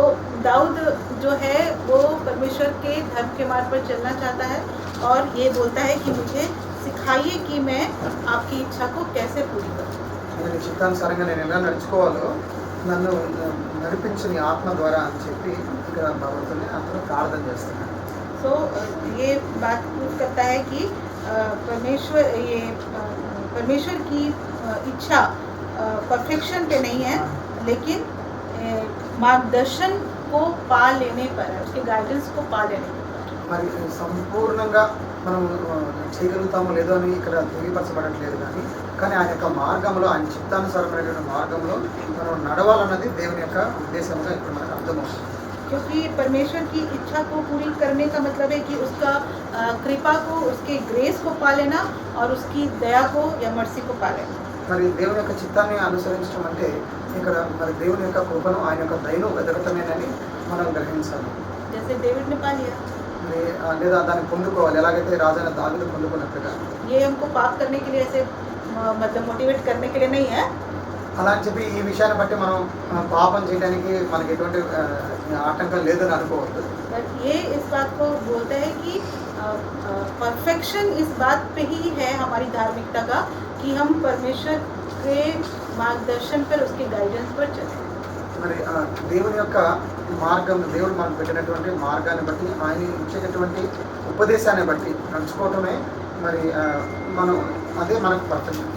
दाऊद जो है वो परमेश्वर के धर्म के मार्ग पर चलना चाहता है और ये बोलता है कि मुझे सिखाइए कि मैं आपकी इच्छा को कैसे पूरी करूं। నేను చిత్తానుసారంగా నేను ఎలా నడుచుకోవాలో నన్ను నడిపించు నీ ఆత్మ ద్వారా అని చెప్పి ఇక్కడ భగవంతుని అతను ప్రార్థన చేస్తున్నాడు. तो ये बात प्रूव करता है कि परमेश्वर की इच्छा परफेक्शन पे नहीं है, लेकिन मार्गदर्शन को पा लेने पर है, उसके गाइडेंस को पा लेने पर। మరి సంపూర్ణంగా మనం చేయగలుగుతామో లేదో అని ఇక్కడ తెలియపరచబడట్లేదు, కానీ ఆయన యొక్క మార్గంలో, ఆయన చిత్తానుసారమైనటువంటి మార్గంలో మనం నడవాలన్నది దేవుని యొక్క ఉద్దేశంగా ఇప్పుడు మనకు అర్థమవుతుంది. क्योंकि परमेश्वर की इच्छा को पूरी करने का मतलब है कि उसका कृपा को, उसके ग्रेस को पा लेना और उसकी दया को या मर्सी को पा लेना। మరి దేవుని యొక్క చిత్తాన్ని అనుసరించడం అంటే ఇక్కడ మరి దేవుని యొక్క కృపను, ఆయన యొక్క దయను వెతకటమేనని మనం గ్రహించాలి. जैसे डेविड ने पा लिया, మరి లేదా దాన్ని పొందుకోవాలి, ఎలాగైతే రాజైన దావీదు పొందుకున్నట్టుగా. ये हमको पाप करने के लिए ऐसे मतलब मोटिवेट करने के लिए नहीं है, అలా అని చెప్పి ఈ విషయాన్ని బట్టి మనం పాపం చేయడానికి మనకి ఎటువంటి ఆటంకం లేదని అనుకోవద్దు. बट ये इस बात को बोलता है कि परफेक्शन इस बात पे ही है हमारी धार्मिकता का कि हम परमेश्वर के मार्गदर्शन पर, उसके गाइडेंस पर चलें. మరి దేవుని యొక్క మార్గం, దేవుడు మనకు పెట్టినటువంటి మార్గాన్ని బట్టి, ఆయన ఇచ్చేటటువంటి ఉపదేశాన్ని బట్టి నడుచుకోవటమే మరి మనం అదే మనకు పర్ఫెక్షన్.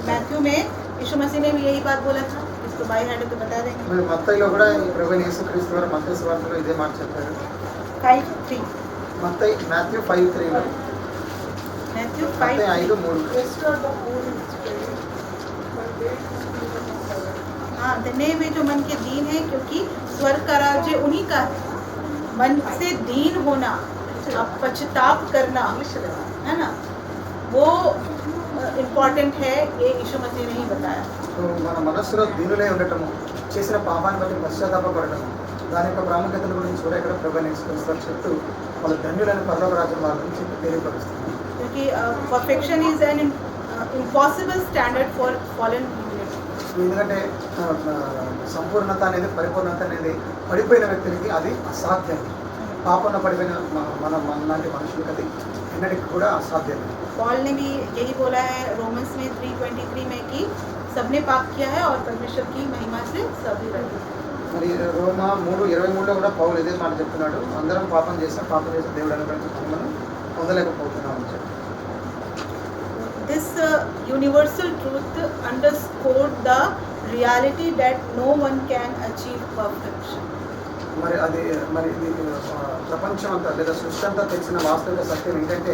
मैथ्यू में यीशु मसीह ने भी यही बात बोला था, इसको बाई हैंड तो बता देंगे. మరి మత్తయిలో కూడా ఈ ప్రభువైన యేసుక్రీస్తు వారు మత్తయి సువార్తలో ఇదే మాట చెప్పారు. 5:3 మత్తయి మాథ్యూ 5:3లో, मैथ्यू మత్తయి 5:3 5:3 हाँ, धन्य वे जो मन के दीन है, क्योंकि स्वर्ग का राज्य उन्हीं का है. मन से दीन होना, पश्चाताप करना, है ना, वो इम्पोर्टेंट है. ये यीशु मसीह ने ही बताया. మన మనస్సులో దీనులై ఉండటము, చేసిన పాపాన్ని బట్టి పశ్చాత్తాపపడటము, దాని యొక్క ప్రాముఖ్యతల గురించి కూడా ఇక్కడ ప్రభువైన యేసుక్రీస్తు వారు చెప్తూ వాళ్ళ ధన్యులైన పరలోక రాజ్యం వాళ్ళ గురించి తెలియపరుస్తున్నారు. क्योंकि perfection is an impossible standard for fallen humanity. ఎందుకంటే సంపూర్ణత అనేది, పరిపూర్ణత అనేది పడిపోయిన వ్యక్తులకి అది అసాధ్యం. పాపంలో పడిపోయిన మన లాంటి మనుషులకి అది ఎన్నటికి కూడా అసాధ్యం. पॉल ने भी यही बोला है रोमन्स में 3:23 में कि सबने पाप किया है और परमेश्वर की महिमा से सभी रहित. మరి రోమా 3:23లో కూడా పౌలు ఇదే మాట చెప్తున్నాడు, అందరం పాపం చేసిన దేవుడు అనుగ్రహించిన మనం పొందలేకపోతున్నాం అని చెప్పి. This universal truth underscored the reality that no one can achieve perfection. మరి అది మరి ఇది ప్రపంచం అంతా లేదా సృష్టి అంతా తెలిసిన వాస్తవిక సత్యం ఏంటంటే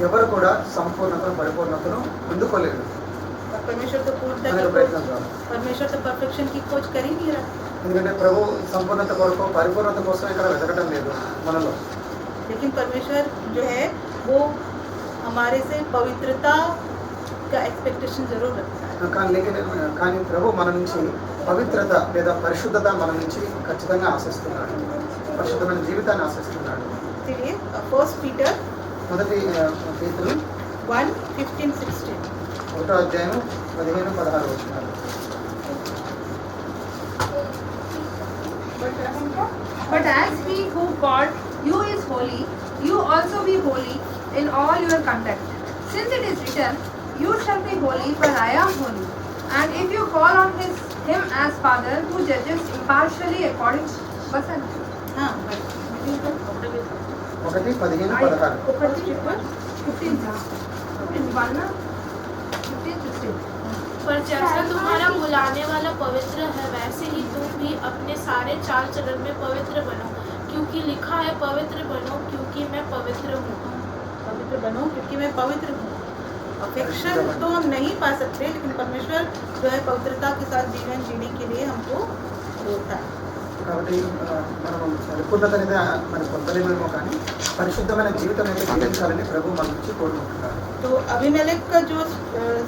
ఎవరు కూడా సంపూర్ణతను, పరిపూర్ణతను పొందుకోలేరు. परमेश्वर तो पूर्णता అనే की ప్రయత్నం ద్వారా. परमेश्वर तो परफेक्शन की खोज कर ही नहीं रहा. ఎందుకంటే ప్రభు సంపూర్ణత కొరకు, పరిపూర్ణత కోసం ఇక్కడ వెతకటం లేదు మనలో. लेकिन परमेश्वर जो है वो हमारे से पवित्रता का एक्सपेक्टेशन जरूर रखता है. కానీ ప్రభు మన నుంచి పవిత్రత లేదా పరిశుద్ధత మన నుంచి ఖచ్చితంగా ఆశిస్తున్నాడు, పరిశుద్ధమైన జీవితాన్ని ఆశిస్తున్నాడు. इसलिए 1 पीटर మొదటి పేతురు 1:15-16 ఒకటో అధ్యాయం 15-16 వచనాలు. But as he who called you is holy, you also be holy in all your conduct. Since it is written, you shall be holy, for I am holy. And if you call on him as Father, who judges impartially according to person. हाँ, 1:15-16 पर जैसा तुम्हारा बुलाने वाला पवित्र है, वैसे ही तुम भी अपने सारे चाल चलन में पवित्र बनो, क्योंकि लिखा है पवित्र बनो क्योंकि मैं पवित्र हूँ. पवित्र बनो क्योंकि मैं पवित्र हूँ. परफेक्शन तो हम नहीं पा सकते, लेकिन परमेश्वर जो है पवित्रता के साथ जीवन जीने के लिए हमको बोलता है. కాబట్టి మనం పరిపూర్ణత అనేది మనం పొందలేమేమో, కానీ పరిశుద్ధమైన జీవితం అయితే జీవించాలని ప్రభు మన నుంచి కోరుకుంటున్నారు. तो अभिमेलेक का जो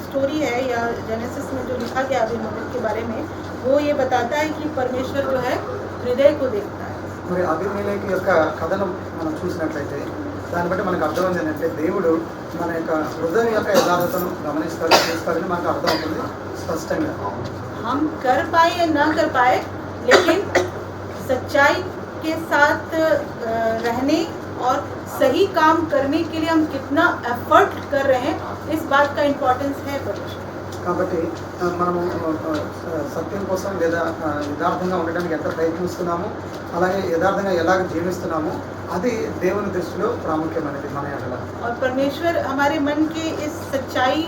स्टोरी है या जेनेसिस में जो लिखा गया अभिमेलेक के बारे में, वो ये बताता है कि परमेश्वर जो है हृदय को देखता है. మరి అభిమేలెకు యొక్క కథను మనం చూసినట్లయితే దాన్ని బట్టి మనకు అర్థమైంది ఏంటంటే దేవుడు మన యొక్క హృదయం యొక్క యథార్థతను గమనిస్తాడు, చూస్తాడని మనకు అర్థమవుతుంది స్పష్టంగా. हम कर पाए या ना कर पाए, लेकिन सच्चाई के साथ रहने और सही काम करने के लिए हम कितना एफर्ट कर रहे हैं, इस बात का इम्पोर्टेंस है परमेश्वर. కాబట్టి మనము సత్యం కోసం లేదా యథార్థంగా ఉండడానికి ఎంత ప్రయత్నిస్తున్నాము, అలాగే యథార్థంగా ఎలాగ జీవిస్తున్నాము, అది దేవుని దృష్టిలో ప్రాముఖ్యమైనది మన ఎడల. और परमेश्वर हमारे मन के इस सच्चाई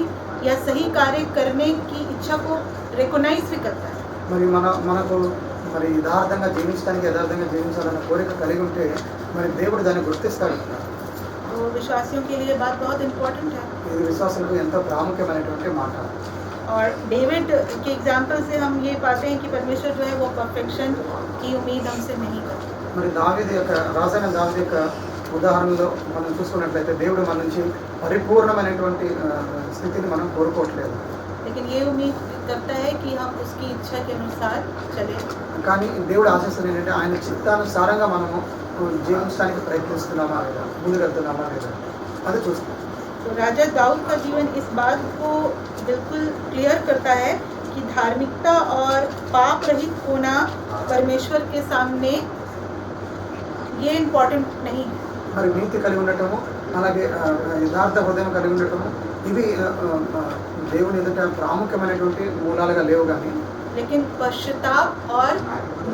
या सही कार्य करने की इच्छा को रिकॉग्नाइज भी करता है. మరి మనకు మరి యథార్థంగా జీవించడానికి, యథార్థంగా జీవించాలన్న కోరిక కలిగి ఉంటే మరి దేవుడు దాన్ని గుర్తిస్తాడు. तो विश्वासियों के लिए बात बहुत इम्पोर्टेंट है. ఇది విశ్వాసులకు ఎంతో ప్రాముఖ్యమైనటువంటి మాట. और डेविड के एग्जाम्पल से हम ये पाते हैं कि परमेश्वर जो है वो परफेक्शन की उम्मीद हमसे नहीं करता. మరి దావీదు యొక్క రాజైన దావీదు యొక్క ఉదాహరణలో మనం చూసుకున్నట్లయితే దేవుడు మన నుంచి పరిపూర్ణమైనటువంటి స్థితిని మనం కోరుకోవట్లేదు. लेकिन ये उम्मीद करता है कि हम उसकी इच्छा के अनुसार चले। కానీ దేవుడు ఆశిస్తుంది ఏంటంటే ఆయన చిత్తానుసారంగా మనము జీవించడానికి ప్రయత్నిస్తున్నామా లేదా, ముందుకు వెళ్తున్నామా లేదా అది చూస్తాం. तो राजा दाऊद का जीवन इस बात को बिल्कुल क्लियर करता है कि धार्मिकता और पाप रहित होना परमेश्वर के सामने ये इम्पोर्टेंट नहीं है। మరి నీతి కలిగి ఉండటము, అలాగే యథార్థ హృదయం కలిగి ఉండటము ఇవి దేవుని ఎదుట ప్రాముఖ్యమైనటువంటి మూలాలుగా లేవు. కానీ लेकिन पश्चाताप और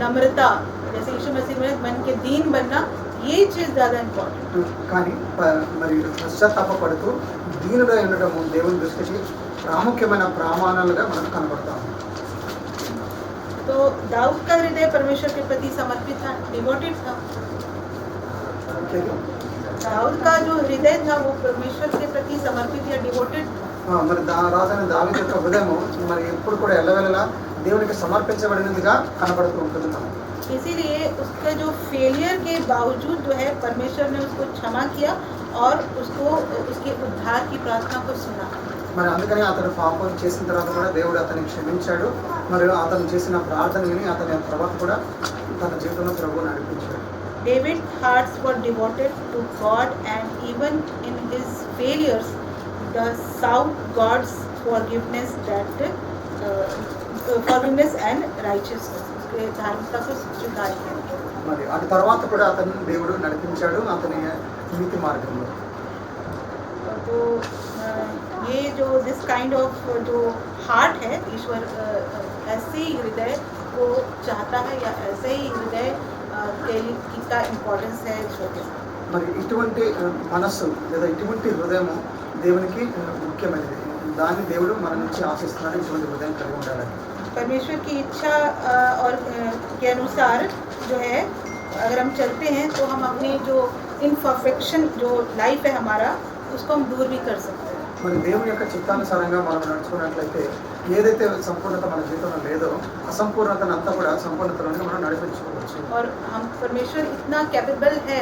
नम्रता, जैसे यीशु मसीह में मन के दीन बनना, ये चीज़ ज़्यादा इम्पोर्टेंट। కానీ మరి పశ్చాత్తాపడుతూ దీనుగా ఉండటము దేవుని దృష్టికి ప్రాముఖ్యమైన ప్రమాణాలుగా మనకు కనబడతాము. तो दाऊद का हृदय परमेश्वर के प्रति समर्पित था, डिवोटेड था। दाऊद का जो हृदय था वो परमेश्वर के प्रति समर्पित या डिवोटेड था। మరి రాజైన దావీదు యొక్క హృదయము మరి ఎప్పుడు కూడా ఎల్లవేళలా దేవునికి సమర్పించబడినదిగా కనబడుతూ ఉంటుంది మనకు. इसीलिए उसका जो फेलियर के बावजूद जो है परमेश्वर ने उसको क्षमा किया और उसको उसके उद्धार की प्रार्थना को सुना। మరి అందుకని అతను పాపం చేసిన తర్వాత కూడా దేవుడు అతన్ని క్షమించాడు, మరియు అతను చేసిన ప్రార్థన విని అతని ప్రవర్తన కూడా తన జీవితంలో ప్రభువు నడిపించాడు. David's hearts were devoted to God, and even in his failures, the sought God's forgiveness and righteousness. उसके धार्मिकता को स्वीकार किया। మరి అటు తర్వాత కూడా అతను దేవుడు నడిపించాడు అతని నీతి మార్గంలో. तो ये जो दिस काइंड ऑफ जो हार्ट है, ईश्वर ऐसे ही हृदय को चाहता है या ऐसे ही हृदय का इम्पोर्टेंस है ईश्वर के साथ। మరి ఇటువంటి మనస్సు లేదా ఇటువంటి హృదయము దేవునికి ముఖ్యమైనది. దాన్ని దేవుడు మన నుంచి ఆశిస్తున్నాడు, ఇటువంటి హృదయం కలిగి ఉండాలని. परमेश्वर की इच्छा और के अनुसार जो है अगर हम चलते हैं तो हम अपनी जो इनपरफेक्शन जो लाइफ है हमारा उसको हम दूर भी कर सकते हैं। మరి దేవుని యొక్క చిత్తానుసారంగా మనం నడుచుకున్నట్లయితే ఏదైతే సంపూర్ణత మన జీవితంలో లేదో అసంపూర్ణతను అంతా కూడా సంపూర్ణతలోనే మనం నడిపించుకోవచ్చు. और हम परमेश्वर इतना कैपेबल है,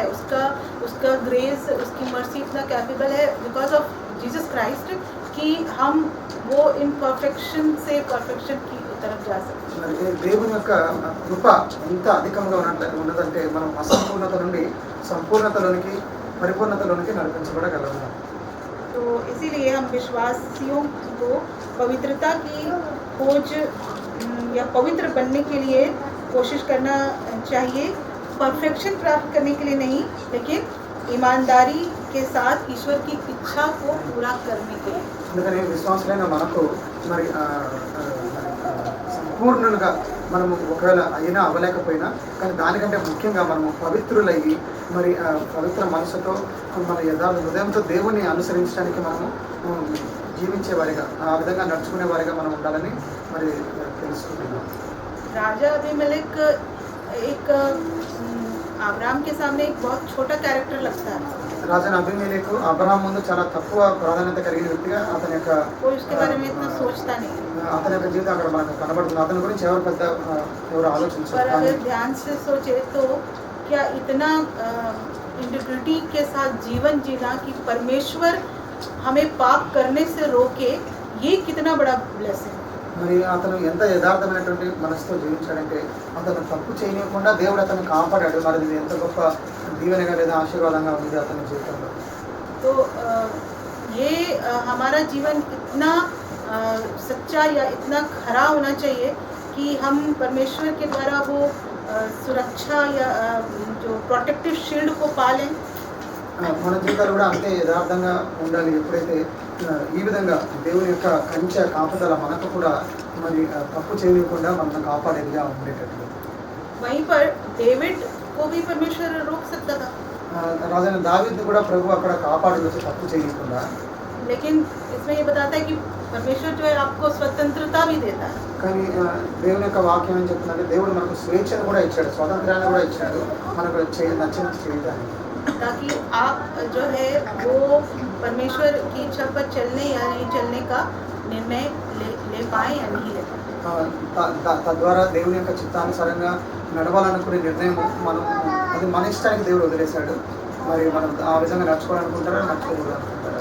उसका ग्रेस, उसकी मर्सी इतना कैपेबल है बिकॉज ऑफ जीसस क्राइस्ट कि हम वो इनपरफेक्शन से परफेक्शन की तरफ जा सकते हैं। మరి దేవుని యొక్క కృప ఎంత అధికంగా ఉన్నదంటే మనం అసంపూర్ణత నుండి సంపూర్ణతలోనికి పరిపూర్ణతలోనికి నడిపించబడగలము. तो इसीलिए हम विश्वासियों को पवित्रता की खोज या पवित्र बनने के लिए कोशिश करना चाहिए, परफेक्शन प्राप्त करने के लिए नहीं, लेकिन ईमानदारी के साथ ईश्वर की इच्छा को पूरा करने के लिए। అందుకని విశ్వాసులైన మనకు మరి సంపూర్ణంగా మనము ఒకవేళ అయినా అవ్వలేకపోయినా కానీ దానికంటే ముఖ్యంగా మనము పవిత్రులయ్యి మరి పవిత్ర మనసుతో మన యథార్థ హృదయంతో దేవుని అనుసరించడానికి మనము జీవించేవారిగా ఆ విధంగా నడుచుకునే వారిగా మనం ఉండాలని మరి తెలుసుకుంటున్నాం. राजा अबीमेलेक एक अब्राहम के सामने एक बहुत छोटा कैरेक्टर लगता है। రాజైన అబీమెలెకు అబ్రహాం ముందు చాలా తక్కువ ప్రాధాన్యత కలిగిన వ్యక్తిగా అతని యొక్క कोई उसके बारे में इतना सोचता नहीं, అతని యొక్క జీవితం అక్కడ మనకు కనబడుతుంది. అతని గురించి ఎవరు पर ఆలోచించారు. अगर ध्यान से सोचे तो क्या इतना इंटीग्रिटी के साथ जीवन जीना कि परमेश्वर हमें पाप करने से रोके, ये कितना बड़ा ब्लेसिंग। మరి అతను ఎంత యథార్థమైనటువంటి మనసుతో జీవించాడంటే అతను తప్పు చేయకుండా దేవుడు అతను కాపాడాడు. మరి ఇది ఎంత గొప్ప దీవెనగా లేదా ఆశీర్వాదంగా ఉంది అతని జీవితంలో. तो ये हमारा जीवन इतना सच्चा या इतना खरा होना चाहिए कि हम परमेश्वर के द्वारा वो सुरक्षा या जो प्रोटेक्टिव शील्ड को पालें। మన జీవితాలు కూడా అంతే యథార్థంగా ఉండాలి. ఎప్పుడైతే ఈ విధంగా దేవుని యొక్క కంచె కాపుదల మనకు కూడా మరి తప్పు చేయకుండా మనల్ని కాపాడేదిగా ఉండేటట్లు. वहीं पर डेविड को भी परमेश्वर रोक सकता था, రాజైన దావీదుని కూడా ప్రభు అక్కడ కాపాడవచ్చు తప్పు చేయకుండా. लेकिन इसमें ये बताता है कि परमेश्वर जो है आपको स्वतंत्रता भी देता है। కానీ దేవుని యొక్క వాక్యం ఏం చెప్తుందంటే దేవుడు మనకు స్వేచ్ఛను కూడా ఇచ్చాడు, స్వాతంత్రాన్ని కూడా ఇచ్చాడు మనకు నచ్చినది చేయడానికి. ताकि आप जो है वो परमेश्वर की इच्छा पर चलने या नहीं चलने का निर्णय ले पाए या नहीं ले पाए। తద్వారా దేవుని యొక్క చిత్తానుసారంగా నడవాలనుకునే నిర్ణయం అది మన ఇష్టానికి దేవుడు వదిలేశాడు. మరి మనం ఆ విధంగా నడుచుకోవాలనుకుంటారా నడుచుకోకూడదు అనుకుంటారా